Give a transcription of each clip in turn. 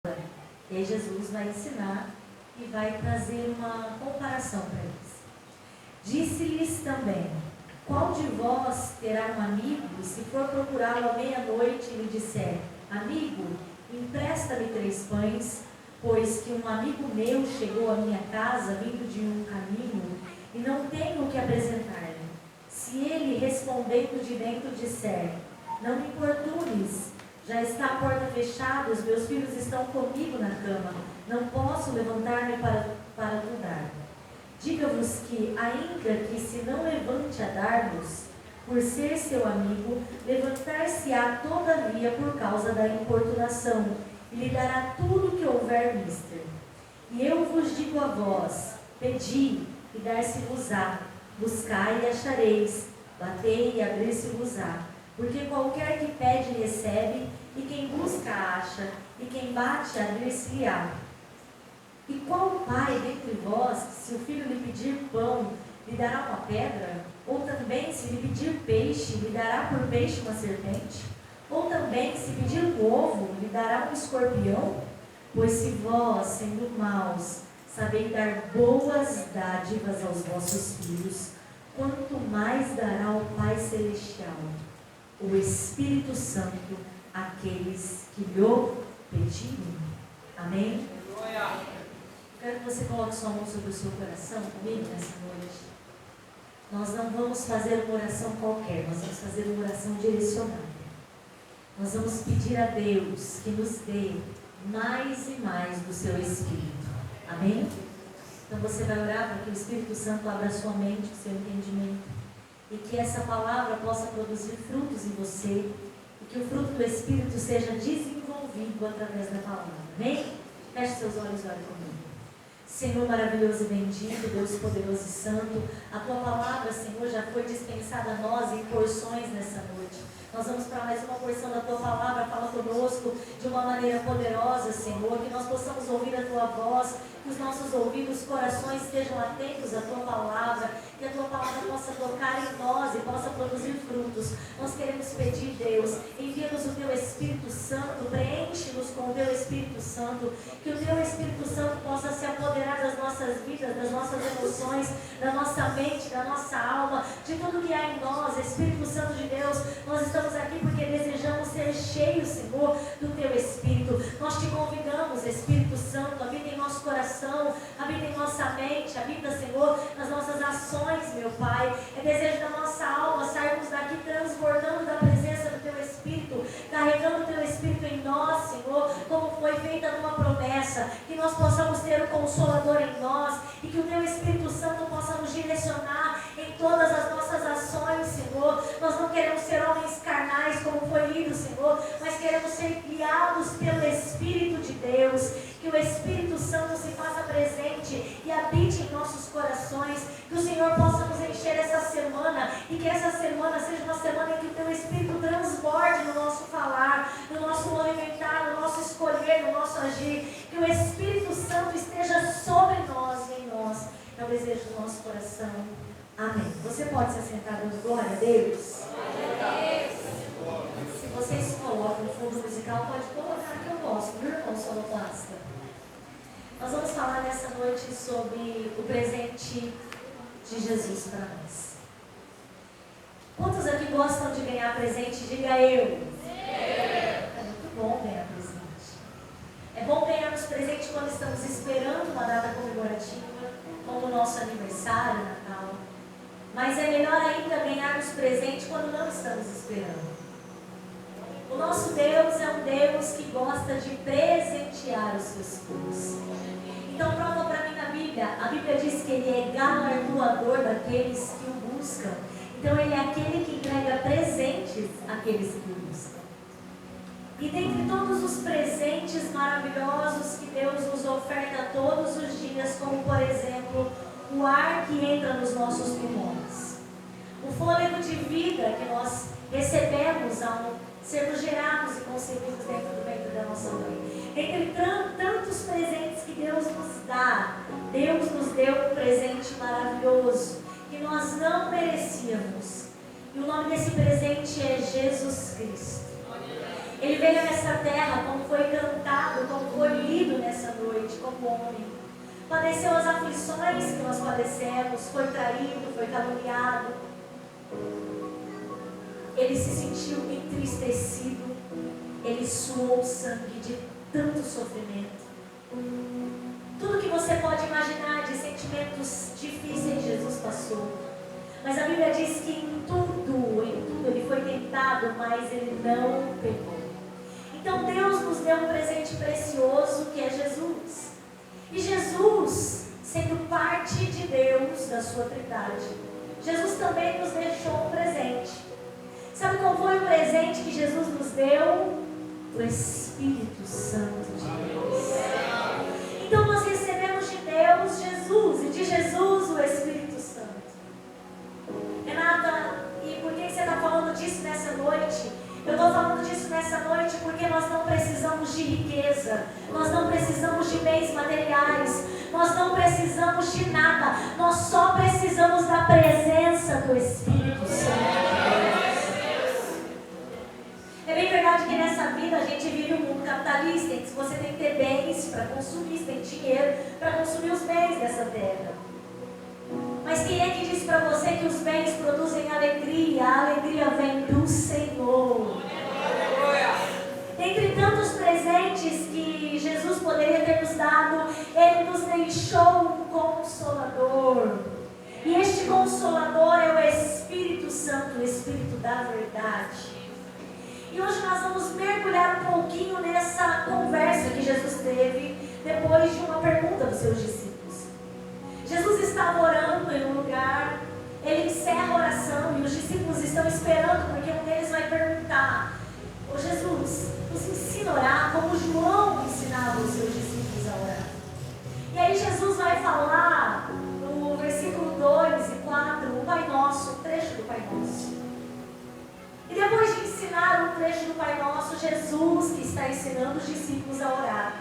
E aí Jesus vai ensinar e vai trazer uma comparação para eles. Disse-lhes também: qual de vós terá um amigo, se for procurá-lo à meia-noite e lhe disser: amigo, empresta-me 3 pães, pois que um amigo meu chegou à minha casa vindo de um caminho e não tenho o que apresentar-lhe. Se ele, respondendo de dentro, disser: não me importunes, já está a porta fechada, os meus filhos estão comigo na cama, não posso levantar-me para te dar. Diga-vos que, ainda que se não levante a dar-vos, por ser seu amigo, levantar-se-á todavia por causa da importunação, e lhe dará tudo o que houver mister. E eu vos digo a vós: pedi, e dar-se-vos-á, buscai e achareis, batei e abrir-se-vos-á. Porque qualquer que pede recebe, e quem busca acha, e quem bate abrir-se-lhe-á. E qual pai dentre vós, se o filho lhe pedir pão, lhe dará uma pedra? Ou também, se lhe pedir peixe, lhe dará por peixe uma serpente? Ou também, se pedir um ovo, lhe dará um escorpião? Pois se vós, sendo maus, sabeis dar boas dádivas aos vossos filhos, quanto mais dará o Pai Celestial, o Espírito Santo, àqueles que lhe pedirem. Amém? Quero que você coloque sua mão sobre o seu coração comigo nessa noite. Nós não vamos fazer uma oração qualquer, nós vamos fazer uma oração direcionada. Nós vamos pedir a Deus que nos dê mais e mais do seu Espírito. Amém? Então você vai orar para que o Espírito Santo abra a sua mente, o seu entendimento, e que essa palavra possa produzir frutos em você, e que o fruto do Espírito seja desenvolvido através da palavra. Amém? Feche seus olhos e ore comigo. Senhor maravilhoso e bendito, Deus poderoso e santo, a Tua palavra, Senhor, já foi dispensada a nós em porções nessa noite. Nós vamos para mais uma porção da Tua palavra. Fala conosco de uma maneira poderosa, Senhor, que nós possamos ouvir a Tua voz, que os nossos ouvidos, corações estejam atentos à Tua palavra, que a Tua palavra possa tocar em nós e possa produzir frutos. Nós queremos pedir, Deus, envia-nos o Teu Espírito Santo, preenche-nos com o Teu Espírito Santo, que o Teu Espírito Santo possa se apoderar das nossas vidas, das nossas emoções, da nossa mente, da nossa alma, de tudo que há em nós. Espírito Santo de Deus, nós estamos aqui porque desejamos ser cheios, Senhor, do Teu Espírito. Nós te convidamos, Espírito Santo, habita em nosso coração, habita em nossa mente, habita, Senhor, nas nossas ações, meu Pai. É desejo da nossa alma sairmos daqui transbordando da presença do Teu Espírito, carregando o Teu Espírito em nós, Senhor, como foi feita numa promessa, que nós possamos ter o Consolador em nós e que o Teu Espírito Santo possa nos direcionar em todas as nossas ações, Senhor. Nós não queremos ser homens carnais, como foi lido, Senhor, mas queremos ser guiados pelo Espírito de Deus, que o Espírito Santo se faça presente e habite em nossos corações, que o Senhor possa nos encher essa semana e que essa semana seja uma semana em que o Teu Espírito transborde no nosso falar, no nosso movimentar, no nosso escolher, no nosso agir, que o Espírito Santo esteja sobre nós e em nós. É o desejo do nosso coração. Amém. Você pode se assentar dando glória a Deus? Se vocês colocam no fundo musical, pode colocar que eu gosto, viu, irmão sonoplasta? Nós vamos falar nessa noite sobre o presente de Jesus para nós. Quantos aqui gostam de ganhar presente? Diga eu. É muito bom ganhar presente. É bom ganharmos presente quando estamos esperando uma data comemorativa, como o nosso aniversário, Natal. Mas é melhor ainda ganharmos presente quando não estamos esperando. O nosso Deus é um Deus que gosta de presentear os seus filhos. Então prova para mim na Bíblia. A Bíblia diz que Ele é galardoador daqueles que o buscam. Então Ele é aquele que entrega presentes àqueles que o buscam. E dentre todos os presentes maravilhosos que Deus nos oferta todos os dias, como por exemplo, o ar que entra nos nossos pulmões, o fôlego de vida que nós recebemos ao sermos gerados e concebidos dentro do ventre da nossa mãe. Entre tantos presentes que Deus nos dá, Deus nos deu um presente maravilhoso que nós não merecíamos. E o nome desse presente é Jesus Cristo. Ele veio nessa terra, como foi cantado, como foi lido nessa noite, como homem. Padeceu as aflições que nós padecemos, foi traído, foi caluniado. Ele se sentiu entristecido, ele suou sangue de tanto sofrimento. Tudo que você pode imaginar de sentimentos difíceis Jesus passou. Mas a Bíblia diz que em tudo ele foi tentado, mas ele não pecou. Então Deus nos deu um presente precioso que é Jesus. E Jesus, sendo parte de Deus, da sua trindade, Jesus também nos deixou um presente. Sabe qual foi o presente que Jesus nos deu? O Espírito Santo de Deus. Então nós recebemos de Deus Jesus e de Jesus o Espírito Santo. Renata, e por que você está falando disso nessa noite? Eu estou falando disso nessa noite porque nós não precisamos de riqueza, nós não precisamos de bens materiais, nós não precisamos de nada, nós só precisamos da presença do Espírito Santo. É bem verdade que nessa vida a gente vive um mundo capitalista, em que você tem que ter bens para consumir, você tem dinheiro para consumir os bens dessa terra. Mas quem é que disse para você que os bens produzem alegria? A alegria vem do Senhor. Entre tantos presentes que Jesus poderia ter nos dado, Ele nos deixou um Consolador. E este Consolador é o Espírito Santo, o Espírito da verdade. E hoje nós vamos mergulhar um pouquinho nessa conversa que Jesus teve depois de uma pergunta dos seus discípulos. Jesus estava orando em um lugar, ele encerra a oração e os discípulos estão esperando, porque um deles vai perguntar: ô Jesus, nos ensina a orar como João ensinava os seus discípulos a orar. E aí Jesus vai falar no versículo 2 e 4, o Pai Nosso, um trecho do Pai Nosso. E depois de ensinar um trecho do Pai Nosso, Jesus, que está ensinando os discípulos a orar,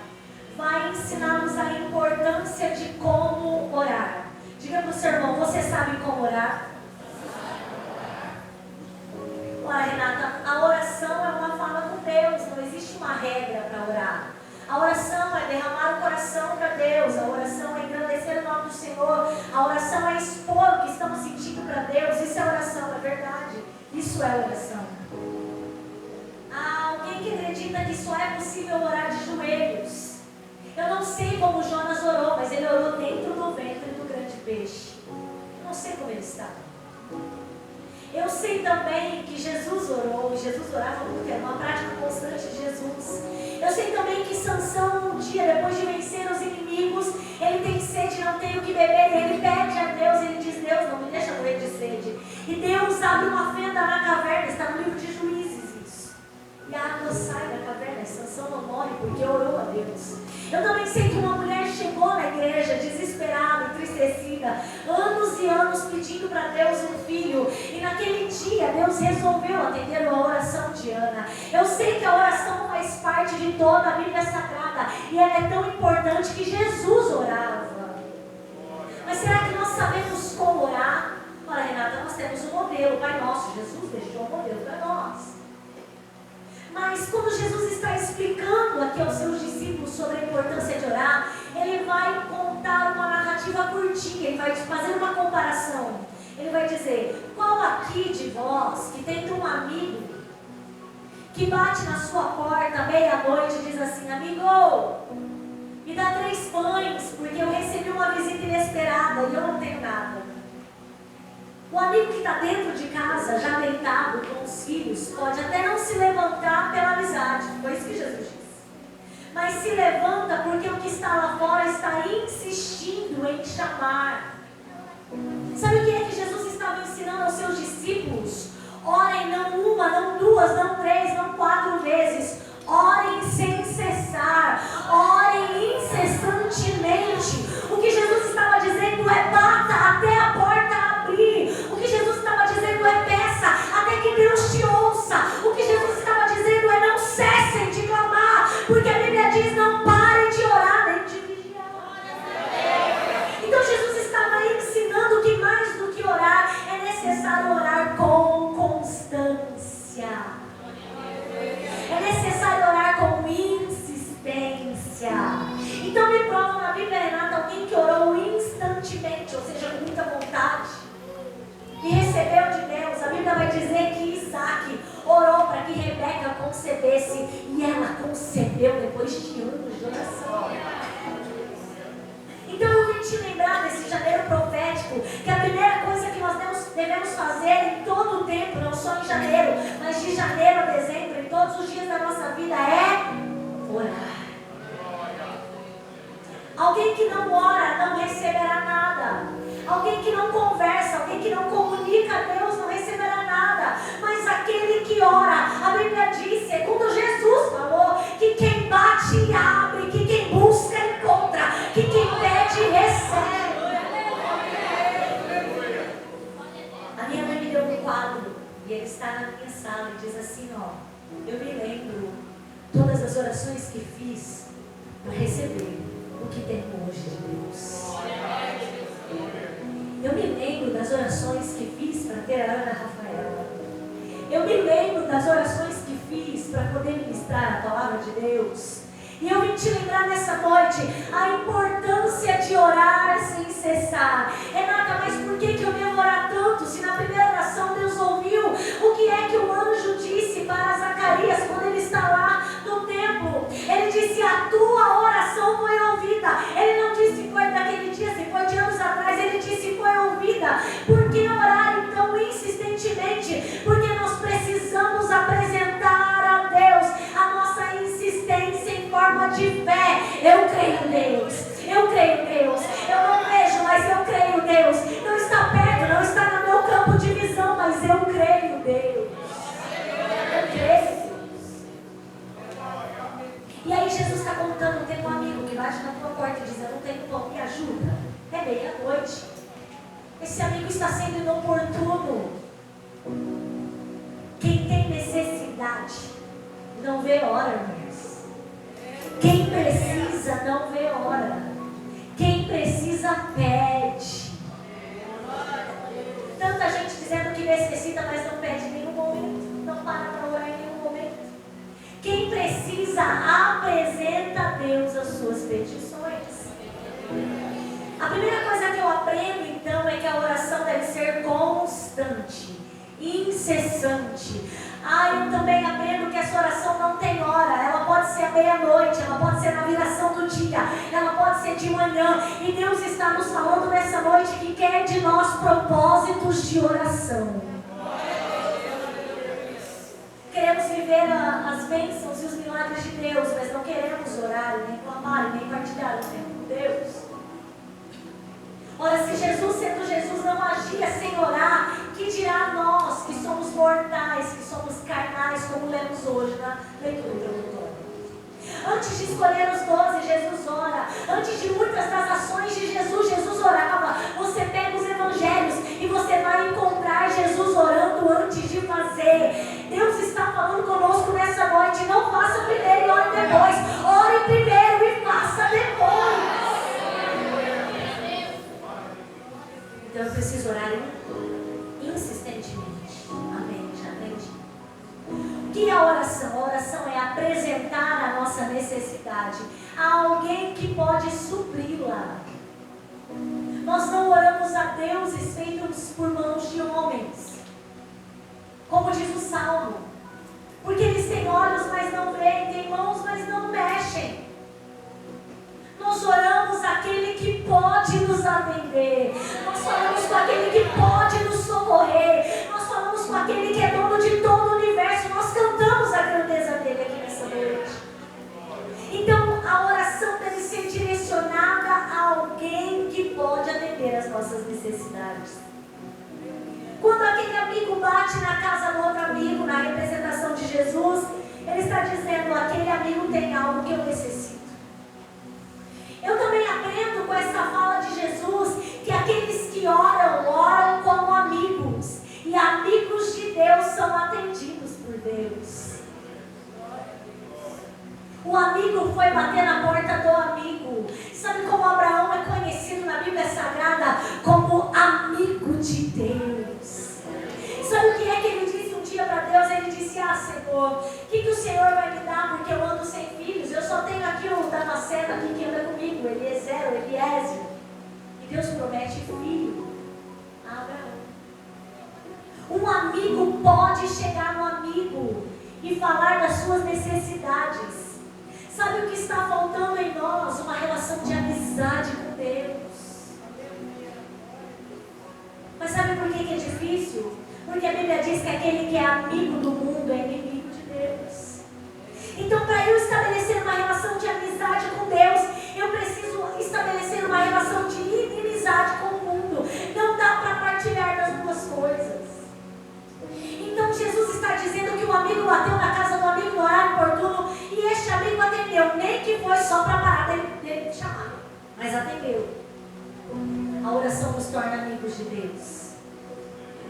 vai ensinar-nos a importância de como orar. Diga para o seu irmão: você sabe como orar? Olha, Renata, a oração é uma fala com Deus, não existe uma regra para orar. A oração é derramar o coração para Deus, a oração é engrandecer o nome do Senhor, a oração é expor o que estamos sentindo para Deus. Isso é oração, é verdade. Isso é oração. Há alguém que acredita que só é possível orar de joelhos. Eu não sei como Jonas orou, mas ele orou dentro do ventre do grande peixe. Eu não sei como ele estava. Eu sei também que Jesus orou, e Jesus orava muito, era uma prática constante de Jesus. Eu sei também que Sansão, um dia, depois de vencer os inimigos, ele tem sede, não tem o que beber, e ele pede a Deus, ele diz: Deus, não me deixa morrer de sede. E Deus abre uma fenda na caverna, está no livro de Juízes isso. E a água sai da caverna, e Sansão não morre porque orou a Deus. Eu também sei que uma mulher chegou na igreja desesperada, entristecida, anos e anos pedindo para Deus um filho, e naquele dia Deus resolveu atender a oração de Ana. Eu sei que a oração faz parte de toda a Bíblia Sagrada, e ela é tão importante que Jesus orava. Mas será que nós sabemos como orar? Olha, Renata, nós temos um modelo, o Pai Nosso. Jesus deixou um modelo para nós. Mas quando Jesus está explicando aqui aos seus discípulos sobre a importância de orar, ele vai contar uma narrativa curtinha, ele vai fazer uma comparação. Ele vai dizer: qual aqui de vós que tem um amigo que bate na sua porta meia-noite e diz assim: amigo, me dá 3 pães, porque eu recebi uma visita inesperada e eu não tenho nada. O amigo que está dentro de casa, já deitado com os filhos, pode até não se levantar pela amizade, foi isso que Jesus disse. Mas se levanta porque o que está lá fora está insistindo em chamar. Sabe o que é que Jesus estava ensinando aos seus discípulos? Orem não uma, não 2, não 3, não 4 vezes. Orem sem cessar. Orem incessantemente. O que Jesus estava dizendo é: bata até a porta abrir. O que Jesus estava dizendo é: peça até que Deus te ouça. O que Jesus estava dizendo é: não cessem de clamar, porque a Bíblia diz: não parem de orar nem de vigiar. Então Jesus estava ensinando que mais do que orar, é necessário orar com constância. É necessário recebeu de Deus. A Bíblia vai dizer que Isaac orou para que Rebeca concebesse, e ela concebeu depois de anos de oração. Então eu vim te lembrar desse janeiro profético, que a primeira coisa que nós devemos fazer em todo o tempo, não só em janeiro, mas de janeiro a dezembro, em todos os dias da nossa vida, é orar. Alguém que não ora não receberá nada. Alguém que não conversa, alguém que não comunica a Deus não receberá nada. Mas aquele que ora, a Bíblia diz, segundo Jesus falou, que quem bate abre, que quem busca encontra, que quem pede recebe. A minha mãe me deu um quadro e ele está na minha sala e diz assim, ó: eu me lembro todas as orações que fiz para receber o que tem hoje de Deus. Eu me lembro das orações que fiz para ter a Ana Rafaela. Eu me lembro das orações que fiz para poder ministrar a palavra de Deus. E eu vim te lembrar nessa noite a importância de orar sem cessar. Renata, mas por que eu devo orar tanto? Se na primeira oração Deus ouviu o que é que o anjo disse para Zacarias quando ele está lá no templo. Ele disse: a tua oração foi ouvida. Ele não disse que foi daquele dia, se foi de anos atrás. Ele disse: foi ouvida. Por que orar então insistentemente? Porque nós precisamos apresentar a Deus a nossa insistência em forma de fé. Eu creio em Deus. Eu creio em Deus. Eu não vejo, mas eu creio em Deus. Não está perto, não está no meu campo de visão, mas eu creio em Deus. Eu creio em Deus. E aí Jesus está contando, tem um amigo que bate na tua porta e diz: eu não tenho pão, me ajuda. É meia-noite. Esse amigo está sendo inoportuno. Quem tem necessidade não vê hora, irmãos. Quem precisa não vê hora. Quem precisa pede. Tanta gente dizendo que necessita, mas não pede em nenhum momento. Não para orar em nenhum momento. Quem precisa apresenta a Deus as suas petições. A primeira coisa que eu aprendo então é que a oração deve ser constante, incessante. Eu também aprendo que essa oração não tem hora. Ela pode ser à meia-noite, ela pode ser na viração do dia, ela pode ser de manhã. E Deus está nos falando nessa noite que quer de nós propósitos de oração. Queremos viver as bênçãos e os milagres de Deus, mas não queremos orar, nem clamar, nem partilhar o tempo com Deus. Ora, se Jesus, sendo Jesus, não agia sem orar, que dirá nós, que somos mortais, que somos carnais, como lemos hoje na leitura introdutória. Antes de escolher os 12, Jesus ora. Antes de muitas das ações de Jesus, Jesus orava. Você pega os evangelhos e você vai encontrar Jesus orando antes de fazer. Deus está falando conosco nessa noite. Não faça primeiro e ore depois. Ore primeiro e faça depois. Então eu preciso orar insistentemente. Amém, já aprendi. O que é a oração? A oração é apresentar a nossa necessidade a alguém que pode supri-la. Nós não oramos a deuses feitos por mãos de homens, como diz o Salmo, porque eles têm olhos, mas não veem, têm mãos, mas não mexem. Nós oramos aquele que pode nos atender. Nós falamos com aquele que pode nos socorrer. Nós falamos com aquele que é dono de todo o universo. Nós cantamos a grandeza dele aqui nessa noite. Então a oração deve ser direcionada a alguém que pode atender as nossas necessidades. Quando aquele amigo bate na casa do outro amigo, na representação de Jesus, ele está dizendo: aquele amigo tem algo que eu necessito. Eu também aprendo com essa fala de Jesus que aqueles que oram, oram como amigos. E amigos de Deus são atendidos por Deus. O amigo foi bater na porta do amigo. Sabe como Abraão é conhecido na Bíblia Sagrada? Como amigo de Deus. Sabe o que é que ele disse um dia para Deus? Ele disse: Senhor, o que o Senhor vai me dar? Porque eu ando sem filhos. Eu só tenho aqui o Damasceno aqui que anda comigo, Eliezer, Eliezer. E Deus promete filho a Abraão. amigo pode chegar no amigo e falar das suas necessidades. Sabe o que está faltando em nós? Uma relação de amizade com Deus. Mas sabe por que é difícil? Porque a Bíblia diz que aquele que é amigo do mundo é inimigo de Deus. Então, para eu estabelecer uma relação de amizade com Deus, eu preciso estabelecer uma relação de inimizade com o mundo. Não dá para partilhar das duas coisas. Então, Jesus está dizendo que o amigo bateu na casa do amigo no horário oportuno e este amigo atendeu. Nem que foi só para parar dele chamar, mas atendeu. A oração nos torna amigos de Deus.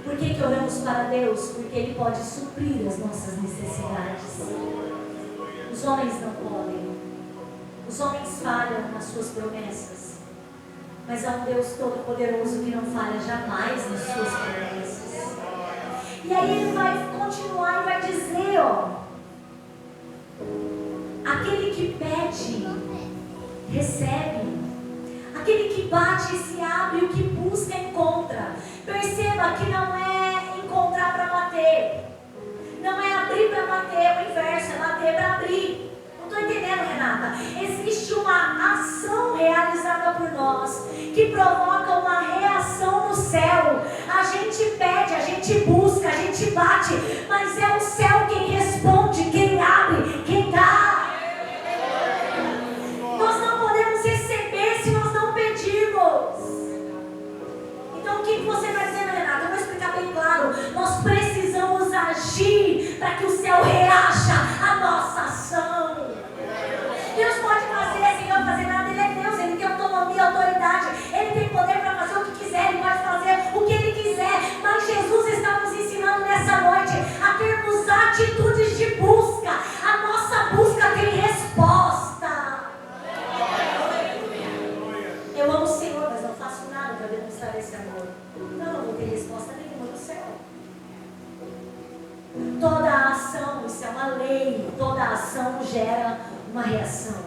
Por que oramos para Deus? Porque Ele pode suprir as nossas necessidades. Os homens não podem. Os homens falham nas suas promessas. Mas há um Deus Todo-Poderoso que não falha jamais nas suas promessas. E aí Ele vai continuar e vai dizer, aquele que pede, recebe. Aquele que bate se abre, o que busca encontra. Perceba que não é encontrar para bater. Não é abrir para bater, é o inverso, é bater para abrir. Não estou entendendo, Renata. Existe uma ação realizada por nós que provoca uma reação no céu. A gente pede, a gente busca, a gente bate, mas é o céu quem responde, quem abre, quem dá. Nós não podemos receber se nós não pedirmos. Então o que você vai dizer, Renata? Eu vou explicar bem claro. Nós precisamos agir para que o céu reaja a nossa ação. Deus pode fazer sem eu fazer nada. Ele é Deus, Ele tem autonomia, autoridade. Ele tem poder para fazer o que quiser. Ele pode fazer o que Ele quiser. Mas Jesus está nos ensinando nessa noite a termos atitudes de busca. A nossa busca tem resposta. Eu amo o Senhor, mas não faço nada para demonstrar esse amor. Não vou ter resposta nenhuma no céu. Toda ação, isso é uma lei, toda ação gera uma reação.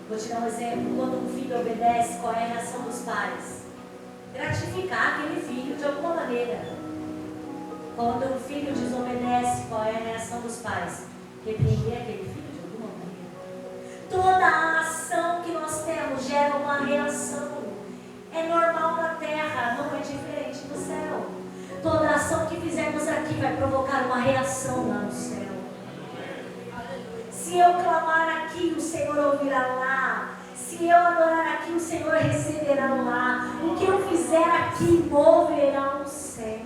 Vou te dar um exemplo. Quando um filho obedece, qual é a reação dos pais? Gratificar aquele filho de alguma maneira. Quando um filho desobedece, qual é a reação dos pais? Repreender aquele filho de alguma maneira. Toda a ação que nós temos gera uma reação. É normal na terra, não é diferente no céu. Toda ação que fizermos aqui vai provocar uma reação lá no céu. Se eu clamar aqui, o Senhor ouvirá lá. Se eu adorar aqui, o Senhor receberá lá. O que eu fizer aqui moverá o céu.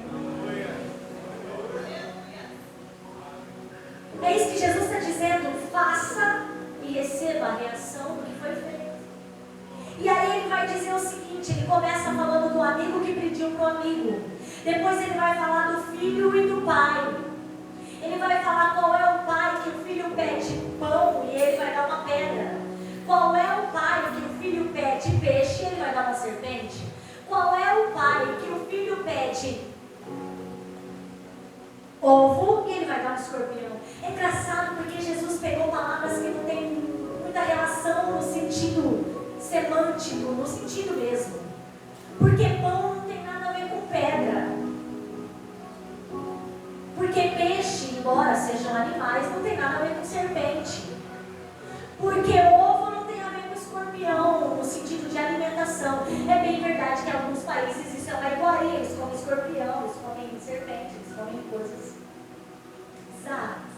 É isso que Jesus está dizendo. Faça e receba a reação do que foi feito. E aí ele vai dizer o seguinte, ele começa falando do amigo que pediu para o amigo. Depois ele vai falar do filho e do pai. Ele vai falar qual é o pai que o filho pede pão e ele vai dar uma pedra. Qual é o pai que o filho pede peixe e ele vai dar uma serpente. Qual é o pai que o filho pede ovo e ele vai dar um escorpião. É engraçado porque Jesus pegou palavras que não tem muita relação no sentido semântico, no sentido mesmo. Porque pão não tem nada a ver com pedra. Porque peixe, embora sejam animais, não tem nada a ver com serpente. Porque ovo não tem a ver com escorpião, no sentido de alimentação. É bem verdade que em alguns países isso é uma iguaria. Eles comem escorpião, eles comem serpente, eles comem coisas bizarras.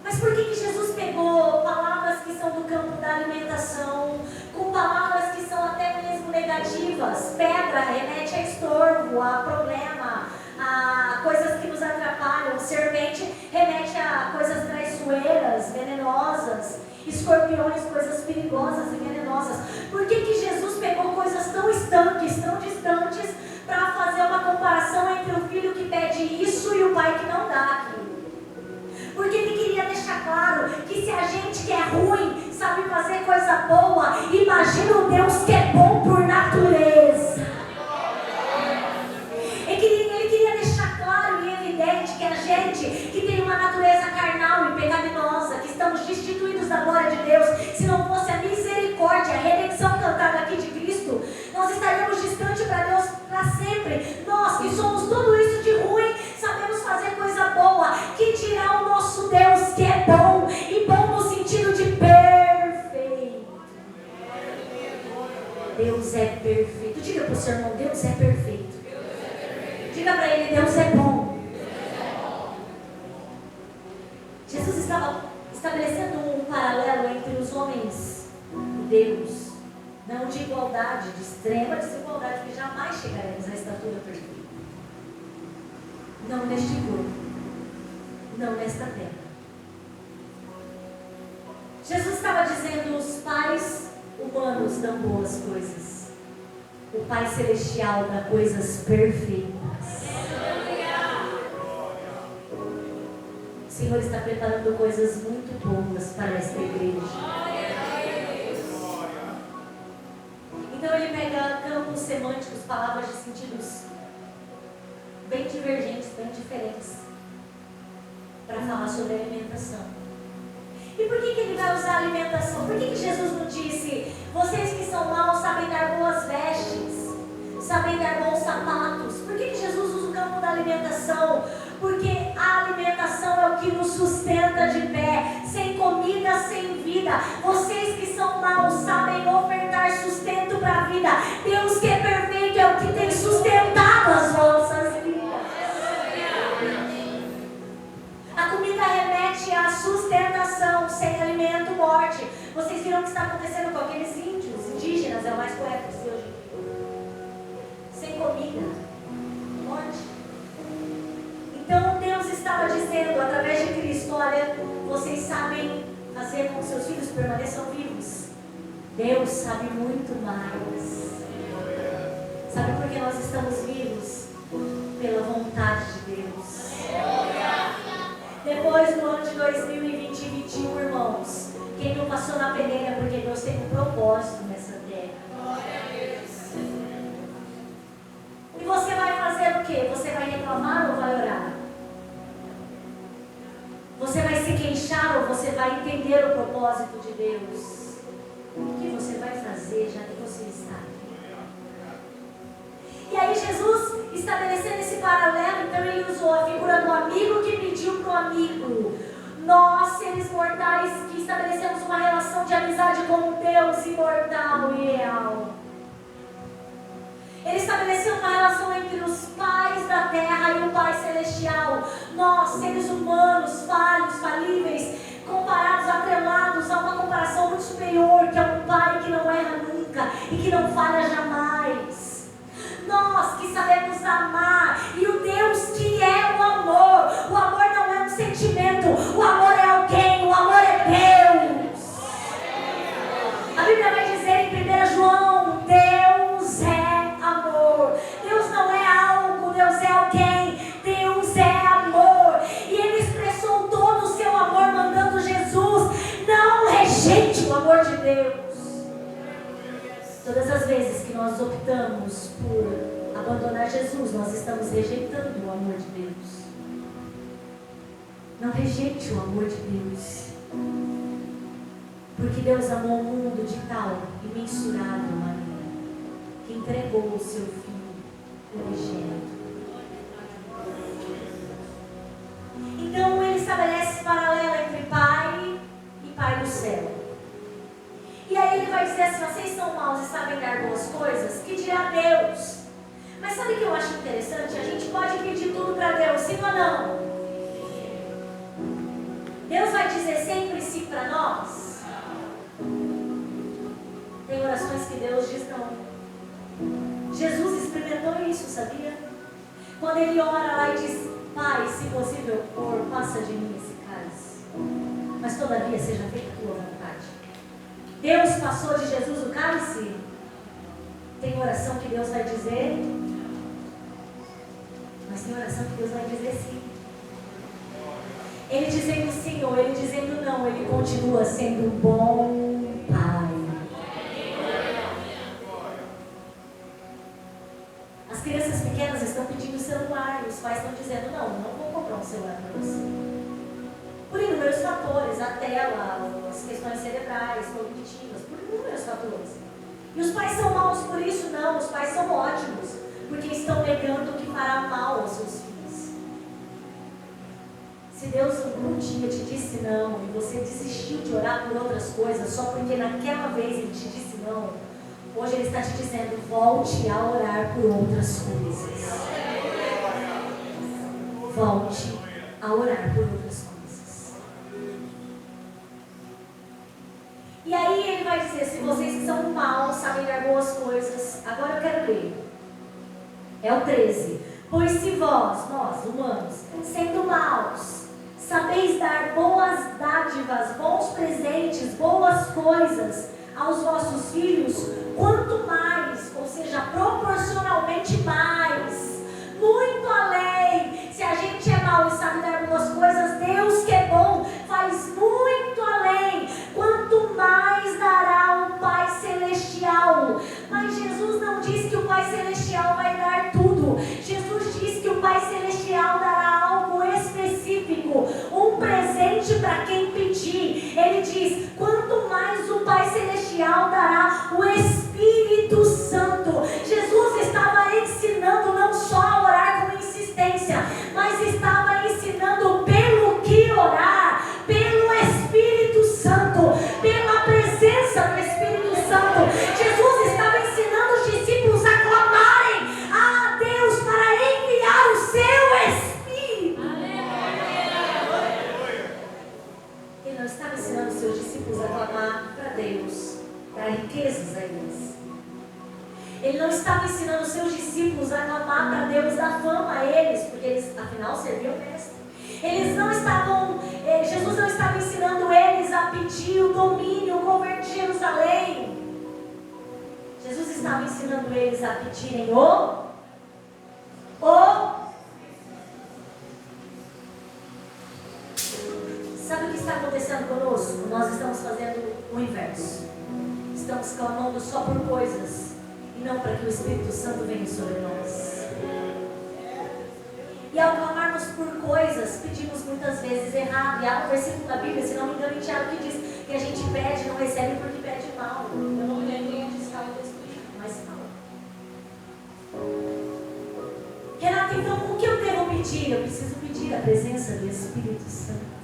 Mas por que Jesus pegou palavras que são do campo da alimentação, com palavras que são até mesmo negativas? Pedra remete a estorvo, a problema, a coisas que nos atrapalham. Serpente remete a coisas traiçoeiras, venenosas. Escorpiões, coisas perigosas e venenosas. Por que Jesus pegou coisas tão estanques, tão distantes, para fazer uma comparação entre o filho que pede isso e o pai que não dá aquilo? Porque ele queria deixar claro que se a gente que é ruim sabe fazer coisa boa, imagina o Deus que é bom por natureza. Ele queria deixar claro e evidente que a gente que tem uma natureza carnal e pecaminosa, que estamos destituídos da glória de Deus, se não fosse a misericórdia, a redenção cantada aqui de Cristo, nós estaríamos distantes para Deus para sempre. seu irmão, Deus é perfeito. Diga para ele, Deus é bom. Jesus estava estabelecendo um paralelo entre os homens e Deus. Não de igualdade, de extrema desigualdade, que jamais chegaremos à estatura perfeita. Não neste corpo, não nesta terra. Jesus estava dizendo: os pais humanos dão boas coisas, o Pai Celestial dá coisas perfeitas. O Senhor está preparando coisas muito boas para esta igreja. Então ele pega campos semânticos, palavras de sentidos bem divergentes, bem diferentes, para falar sobre alimentação. E por que ele vai usar alimentação? Por que Jesus não disse: vocês que são maus sabem dar boas vestes, sabem dar bons sapatos? Por que Jesus usa o campo da alimentação? Porque a alimentação é o que nos sustenta de pé. Sem comida, sem vida. Vocês que são maus sabem ofertar sustento para a vida. Deus que é perfeito é o que tem sustentado as vossas vidas. A comida remete à sustentação. Sem alimento, morte. Vocês viram o que está acontecendo com aqueles índios, indígenas, é o mais correto de hoje. Sem comida, morte. Então Deus estava dizendo através de Cristo: olha, vocês sabem fazer com que seus filhos permaneçam vivos. Deus sabe muito mais. Sabe por que nós estamos vivos? Pela vontade de Deus. Depois do ano de 2020 e 2021, irmãos, quem não passou na peneira, porque Deus tem um propósito nessa terra. E você vai fazer o quê? Você vai reclamar ou vai orar? Você vai se queixar ou você vai entender o propósito de Deus? O que você vai fazer já que você está aqui? E aí Jesus, estabelecendo esse paralelo, então ele usou a figura do amigo que pediu para o amigo. Nós, seres mortais, que estabelecemos uma relação de amizade com um Deus imortal e real. Ele estabeleceu uma relação entre os pais da terra e o Pai Celestial. Nós, seres humanos, falhos, falíveis, comparados, atrelados a uma comparação muito superior, que é um Pai que não erra nunca e que não falha jamais. Nós que sabemos amar, e o Deus que é o amor. O amor não é um sentimento, o amor é alguém, o amor é Deus. A Bíblia vai dizer em 1 João, Deus é amor. Deus não é algo, Deus é alguém. Deus é amor. E Ele expressou todo o seu amor mandando Jesus: não rejeite o amor de Deus. Todas as vezes que nós optamos por abandonar Jesus, nós estamos rejeitando o amor de Deus. Não rejeite o amor de Deus. Porque Deus amou o mundo de tal imensurável maneira que entregou o seu Filho unigênito. Então ele estabelece paralelo entre Pai e Pai do céu. E aí ele vai dizer assim: vocês são maus e sabem dar boas coisas, que dirá Deus? Mas sabe o que eu acho interessante? A gente pode pedir tudo para Deus, sim ou não? Deus vai dizer sempre sim para nós? Tem orações que Deus diz não. Jesus experimentou isso, sabia? Quando ele ora lá e diz: Pai, se possível, passa de mim esse cálice, mas todavia seja feita a tua vontade. Deus passou de Jesus o cálice? Tem oração que Deus vai dizer, mas tem oração que Deus vai dizer sim. Ele dizendo sim ou ele dizendo não, ele continua sendo um bom Pai. As crianças pequenas estão pedindo celular e os pais estão dizendo: não vou comprar um celular para você. Por inúmeros fatores, a tela, as questões cerebrais, cognitivas, por inúmeros fatores. E os pais são maus por isso? Não, os pais são ótimos, porque estão negando o que fará mal aos seus filhos. Se Deus algum dia te disse não e você desistiu de orar por outras coisas só porque naquela vez Ele te disse não, Hoje Ele está te dizendo, volte a orar por outras coisas. Volte a orar por outras coisas. E aí Ele vai dizer, se vocês que são maus sabem dar boas coisas. Agora eu quero ler. É o 13. Pois se vós, nós, humanos, sendo maus, sabeis dar boas dádivas, bons presentes, boas coisas aos vossos filhos, quanto mais, ou seja, proporcionalmente mais, muito além, se a gente é mau e sabe dar boas coisas, Deus que é bom, faz muito além, quanto mais dará o Pai Celestial. Mas Jesus não diz que o Pai Celestial vai dar tudo. Jesus diz que o Pai Celestial dará algo específico, um presente para quem pedir. Ele diz, quanto mais o Pai Celestial dará o Espírito Santo. Jesus estava ensinando não só a orar com insistência, mas estava ensinando pelo que orar, pelo Espírito Santo, pela presença do Espírito Santo. Jesus estava ensinando os discípulos a clamarem a Deus para enviar o seu Espírito. Ele não estava ensinando os seus discípulos a clamar para Deus, dar riquezas a eles. Ele não estava ensinando os seus discípulos a clamar para Deus, dar fama a eles, porque eles afinal serviam o mestre. Eles não estavam, Jesus não estava ensinando eles a pedir o domínio, o governo de Jerusalém. Jesus estava ensinando eles a pedirem Sabe o que está acontecendo conosco? Nós estamos fazendo o inverso. Estamos clamando só por coisas e não para que o Espírito Santo venha sobre nós. E ao clamarmos por coisas, pedimos muitas vezes errado. E há um versículo da Bíblia, se não me engano, em Tiago, que diz que a gente pede e não recebe porque pede mal. Eu não me lembro onde está o texto, mas fala. Renata, então o que eu devo pedir? Eu preciso pedir a presença do Espírito Santo.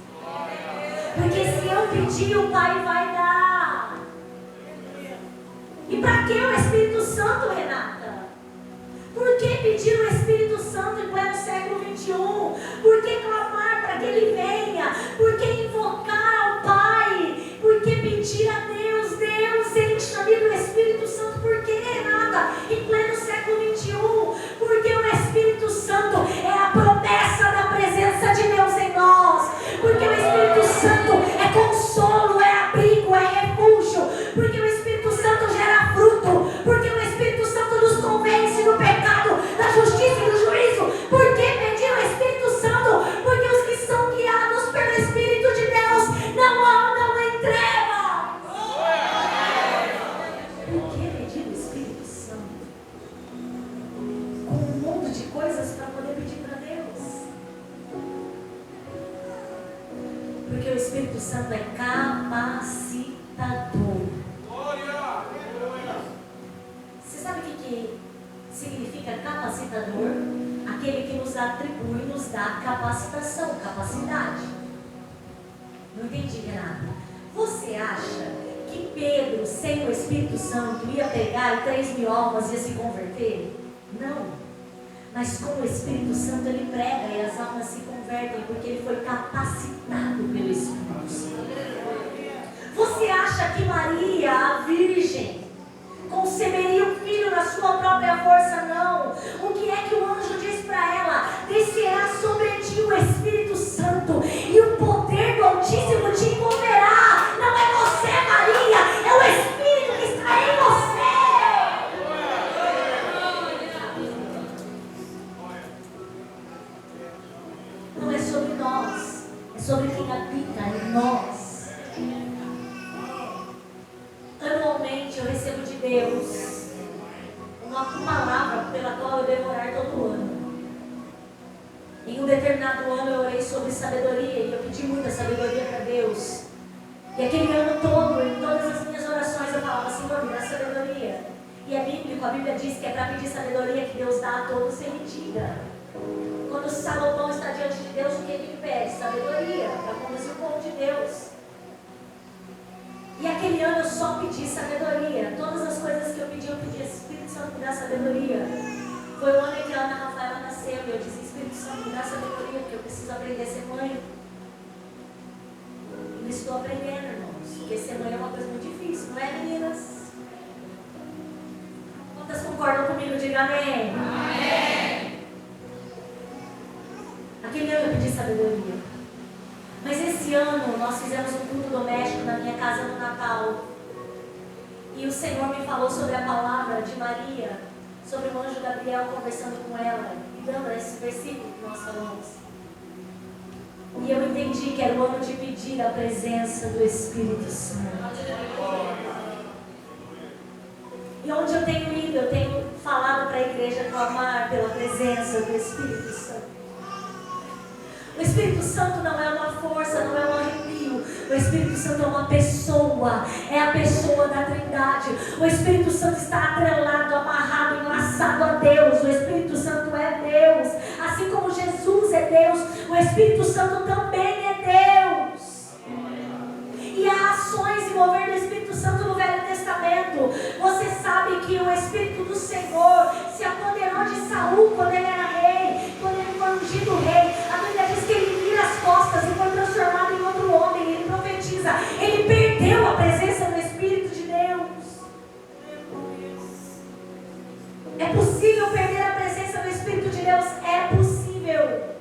Porque se eu pedir, o Pai vai dar. E para que o Espírito Santo, Renata? Por que pedir o Espírito Santo em pleno século XXI? Por que clamar para que Ele venha? Por que invocar ao Pai? Por que pedir a Deus? Deus, enche a vida do Espírito Santo. Por que, Renata? Em pleno século XXI? Porque o Espírito Santo é a promessa da presença de Deus em nós. Porque o Espírito Santo é consolo, é abrigo, é refúgio. Porque o Espírito Santo gera fruto. Porque o Espírito Santo nos convence do pecado, da justiça e do juízo. Por que pedir o Espírito Santo? Porque os que são guiados pelo Espírito de Deus não andam em trevas. Por que pedir o Espírito Santo? Com um mundo de coisas para poder pedir para Deus. Porque o Espírito Santo é capacitador. Você sabe o que significa capacitador? Aquele que nos atribui, nos dá capacitação, capacidade. Não entendi, Renata. Você acha que Pedro, sem o Espírito Santo, ia pegar e 3.000 almas ia se converter? Não. Mas com o Espírito Santo ele prega e as almas se convertem porque ele foi capacitado pelo Espírito Santo. Você acha que Maria, a Virgem, conceberia um filho na sua própria força? Não. O que é que o anjo diz para ela? Descerá sobre ti o Espírito Santo e o poder do Altíssimo te envolverá. Não é você, Maria, é o Espírito que está em você. Não é sobre nós, é sobre quem habita em nós. Anualmente eu recebo de Deus uma palavra pela qual eu devo orar todo ano. Em um determinado ano eu orei sobre sabedoria e eu pedi muita sabedoria para Deus. E aquele ano todo, em todas as minhas orações eu falava, Senhor, me dá sabedoria. E é bíblico, a Bíblia diz que é para pedir sabedoria que Deus dá a todos sem medida. Quando Salomão está diante de Deus, o que ele pede? Sabedoria, para conduzir o povo de Deus. E aquele ano eu só pedi sabedoria. Todas as coisas que eu pedi, Espírito Santo, me dá sabedoria. Foi o ano em que a Ana Rafaela nasceu e eu disse, Espírito Santo, me dá sabedoria, porque eu preciso aprender a ser mãe. E estou aprendendo, irmãos, porque ser mãe é uma coisa muito difícil, não é, meninas? Quantas concordam comigo? Diga amém. Amém. Aquele ano eu pedi sabedoria. Mas esse ano nós fizemos um culto doméstico na minha casa no Natal. E o Senhor me falou sobre a palavra de Maria, sobre o anjo Gabriel conversando com ela, e dando esse versículo que nós falamos. E eu entendi que era o ano de pedir a presença do Espírito Santo. E onde eu tenho ido, eu tenho falado para a igreja clamar pela presença do Espírito Santo. O Espírito Santo não é uma força, não é um arrepio. O Espírito Santo é uma pessoa, é a pessoa da Trindade. O Espírito Santo está atrelado, amarrado, enlaçado a Deus. O Espírito Santo é Deus. Assim como Jesus é Deus, o Espírito Santo também é Deus. E há ações e mover do Espírito Santo no Velho Testamento. Você sabe que o Espírito do Senhor se apoderou de Saul quando ele era rei, quando ele foi ungido rei. A Bíblia diz que ele vira as costas e foi transformado em outro homem. Ele profetiza. Ele perdeu a presença do Espírito de Deus. É possível perder a presença do Espírito de Deus? É possível.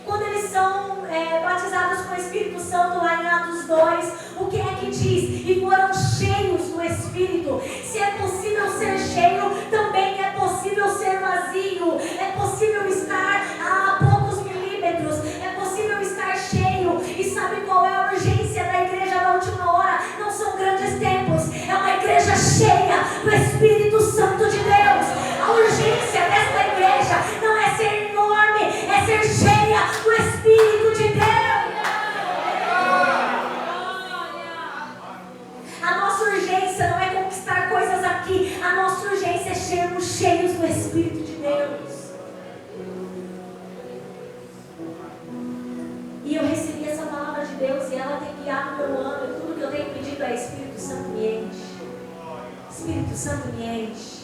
Quando eles são batizados com o Espírito Santo lá em Atos 2, o que é que diz? E foram cheios do Espírito. Se é possível ser cheio, também é possível ser vazio. É possível estar a poucos milímetros. É possível estar cheio. E sabe qual é a urgência da igreja na última hora? Não são grandes tempos. É uma igreja cheia do Espírito Santo de Deus. A urgência desta igreja não é ser enorme, é ser cheia do Espírito de Deus. A nossa urgência não é conquistar coisas aqui. A nossa urgência é sermos cheios do Espírito de Deus. E eu recebi essa palavra de Deus e ela tem guiado o meu ano. E tudo que eu tenho pedido é Espírito Santo me enche. Espírito Santo me enche.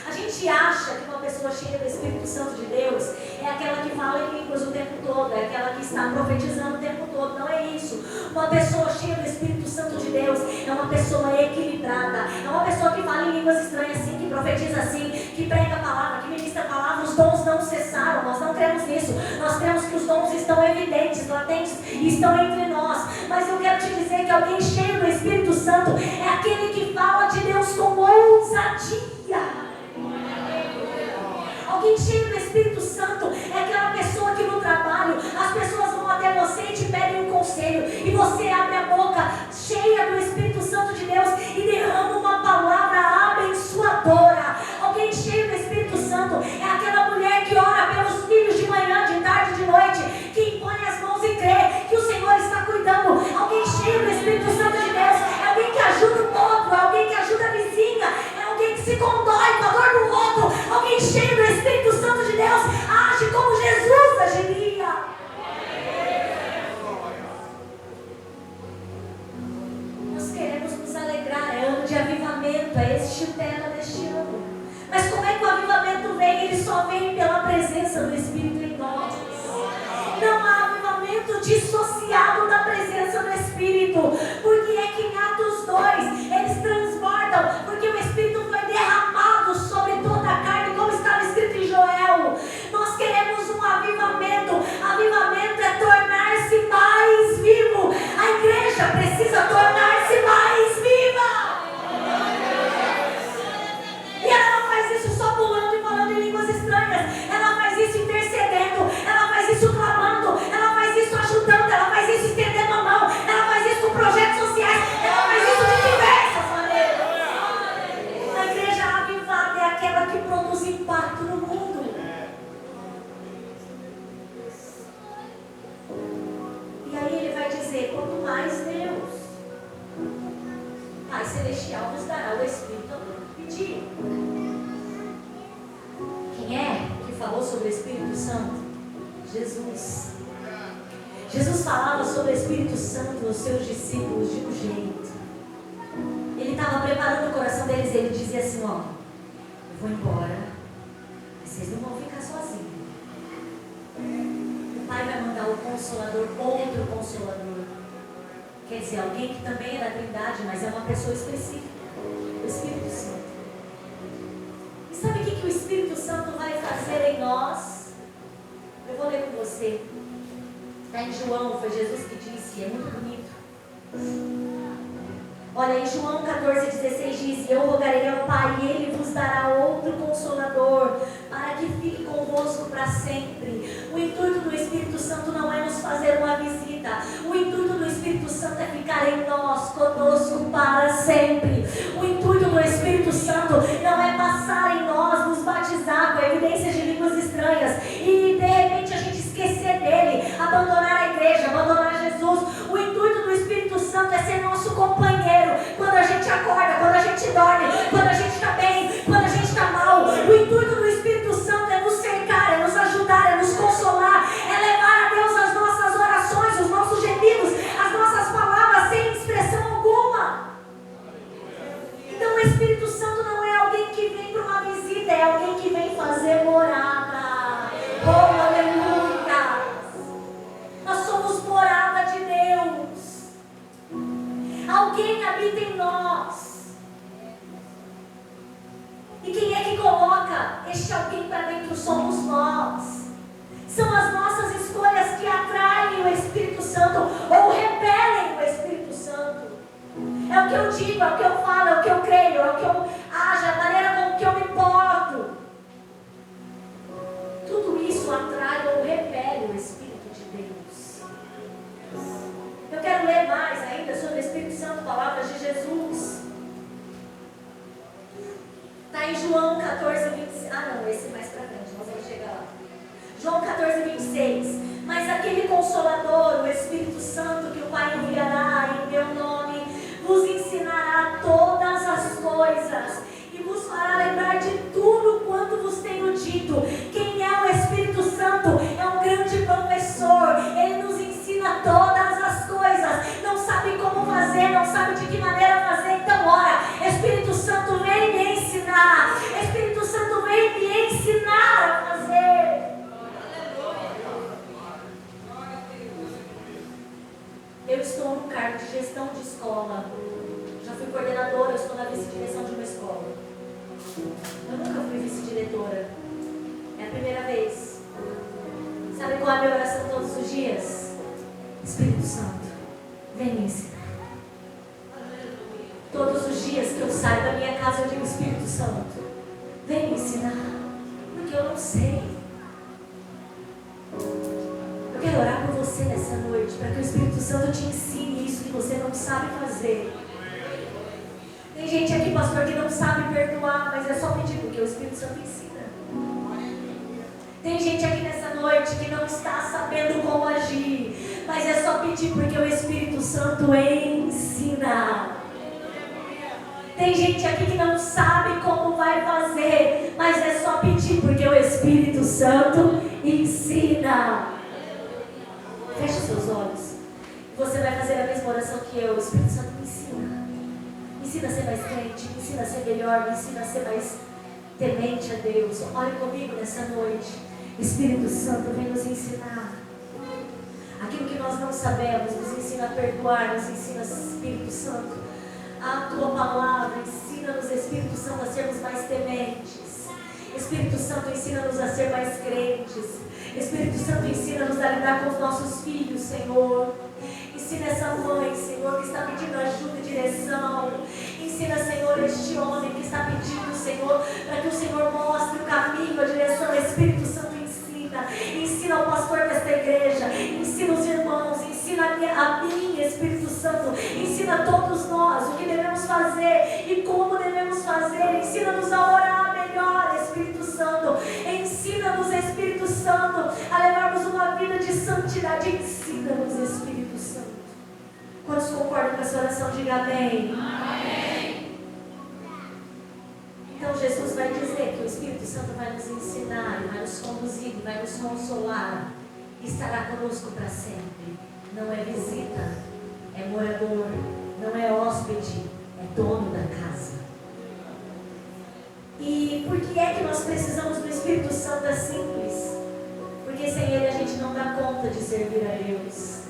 A gente acha que uma pessoa cheia do Espírito Santo de Deus é aquela que fala em línguas o tempo todo, é aquela que está profetizando o tempo todo. Não é isso. Uma pessoa cheia do Espírito Santo de Deus é uma pessoa equilibrada, é uma pessoa que fala em línguas estranhas assim, que profetiza assim, que prega a palavra, que ministra a palavra. Os dons não cessaram, nós não cremos nisso. Nós cremos que os dons estão evidentes, latentes e estão entre nós. Mas eu quero te dizer que alguém cheio do Espírito Santo é aquele que fala de Deus com ousadia. Alguém cheio do Espírito Santo é aquela pessoa que no trabalho as pessoas vão até você e te pedem um conselho e você abre a boca cheia do Espírito Santo de Deus e derrama uma palavra abençoadora. Alguém cheio do Espírito Santo é aquela mulher que ora pelos filhos de manhã, de tarde, de noite, que impõe as mãos e crê que o Senhor está cuidando. Alguém cheio do Espírito Santo de Deus é alguém que ajuda o outro, é alguém que ajuda a vizinha, é alguém que se condói com a dor do outro. Alguém cheio do Espírito Santo de Deus age como Jesus agiria. Nós queremos nos alegrar, é ano de avivamento, é este o tema deste ano. Mas como é que o avivamento vem? Ele só vem pela presença do Espírito em nós. Não há avivamento dissociado da presença do Espírito. Porque é que em Atos 2 eles transbordam, porque o Espírito foi derramado sobre toda a carne, como estava escrito em Joel. Nós queremos um avivamento. Avivamento é tornar-se mais vivo. A igreja precisa tornar-se mais viva. E ela não faz isso só pulando e falando em línguas estranhas. Ela faz isso intercedendo. Ela faz isso clamando. Ela faz isso ajudando. Ela faz isso estendendo a mão. Ela faz isso com projetos sociais. Ela faz isso de diversas maneiras. A igreja avivada é aquela que produz impacto no mundo. E aí ele vai dizer, quanto mais Deus, Pai Celestial, nos dará o Espírito a pedir. Quem é que falou sobre o Espírito Santo? Jesus. Jesus falava sobre o Espírito Santo aos seus discípulos de um jeito. assim, ó, eu vou embora, mas vocês não vão ficar sozinhos. O Pai vai mandar o Consolador, outro Consolador. Quer dizer, alguém que também é da Trindade, mas é uma pessoa específica, o Espírito Santo. E sabe o que o Espírito Santo vai fazer em nós? Eu vou ler com você. Está em João, foi Jesus que disse, é muito bonito. Olha, em João 14,16 diz: eu rogarei ao Pai e Ele vos dará outro Consolador, para que fique convosco para sempre. O intuito do Espírito Santo não é nos fazer uma visita. O intuito do Espírito Santo é ficar em nós, conosco para sempre. O intuito do Espírito Santo não é passar em nós, nos batizar com evidências de línguas estranhas e de repente a gente esquecer dele, abandonar a igreja, abandonar Jesus. O intuito do Espírito Santo é ser nosso companheiro quando a gente acorda, quando a gente dorme, quando a gente está bem, quando a gente está mal. O intuito do Espírito Santo é nos cercar, é nos ajudar, é nos consolar, é levar a Deus as nossas orações, os nossos gemidos, as nossas palavras sem expressão alguma. Então o Espírito Santo não é alguém que vem para uma visita, é alguém que vem fazer morada. Oh, aleluia! Nós somos morada de Deus. Alguém habita em nós. E quem é que coloca este alguém para dentro? Somos nós. São as nossas escolhas que atraem o Espírito Santo ou repelem o Espírito Santo. É o que eu digo, é o que eu falo, é o que eu creio, é o que eu ajo, é a maneira com que eu me porto. Tudo isso atrai ou repele o Espírito de Deus. Eu quero ler mais ainda sobre o Espírito Santo, palavras de Jesus. Está em João 14, 26. Ah não, esse mais para frente, nós vamos chegar lá. João 14, 26. Mas aquele Consolador, o Espírito Santo, que o Pai enviará em meu nome, vos ensinará todas as coisas e vos fará lembrar de tudo quanto vos tenho dito. Quem é o Espírito Santo? É um grande professor. Ele nos ensina todas as coisas. Não sabe como fazer, não sabe de que maneira fazer. Então ora, Espírito Santo vem me ensinar. Espírito Santo vem me ensinar a fazer. Eu estou no cargo de gestão de escola. Já fui coordenadora, eu estou na vice-direção de uma escola. Eu nunca fui vice-diretora. É a primeira vez. Sabe qual é a minha oração todos os dias? Espírito Santo, vem me ensinar. Todos os dias que eu saio da minha casa eu digo: Espírito Santo, vem me ensinar. Porque eu não sei. Eu quero orar por você nessa noite, para que o Espírito Santo te ensine isso que você não sabe fazer. Tem gente aqui, pastor, que não sabe perdoar, mas é só pedir, porque o Espírito Santo ensina. Tem gente aqui nessa noite que não está sabendo como agir, mas é só pedir, porque o Espírito Santo ensina. Tem gente aqui que não sabe como vai fazer, mas é só pedir, porque o Espírito Santo ensina. Feche os seus olhos. Você vai fazer a mesma oração que eu. O Espírito Santo me ensina. Me ensina a ser mais crente, me ensina a ser melhor, me ensina a ser mais temente a Deus. Ore comigo nessa noite. Espírito Santo, vem nos ensinar. Aquilo que nós não sabemos, nos ensina a perdoar, nos ensina, Espírito Santo, a Tua palavra. Ensina-nos, Espírito Santo, a sermos mais tementes. Espírito Santo, ensina-nos a ser mais crentes. Espírito Santo, ensina-nos a lidar com os nossos filhos, Senhor. Ensina essa mãe, Senhor, que está pedindo ajuda e direção. Ensina, Senhor, este homem que está pedindo, Senhor, para que o Senhor mostre o caminho, a direção. Espírito Santo, ensina. Ensina o pastor desta igreja. Ensina os irmãos. Ensina a mim, Espírito Santo. Ensina a todos nós o que devemos fazer e como devemos fazer. Ensina-nos a orar melhor, Espírito Santo. Ensina-nos, Espírito Santo, a levarmos uma vida de santidade. Ensina-nos, Espírito Santo. Quantos concordam com essa oração? Diga amém. Amém. Então Jesus vai dizer que o Espírito Santo vai nos ensinar, vai nos conduzir, vai nos consolar e estará conosco para sempre. Não é visita, é morador, não é hóspede, é dono da casa. Santo é simples, porque sem Ele a gente não dá conta de servir a Deus.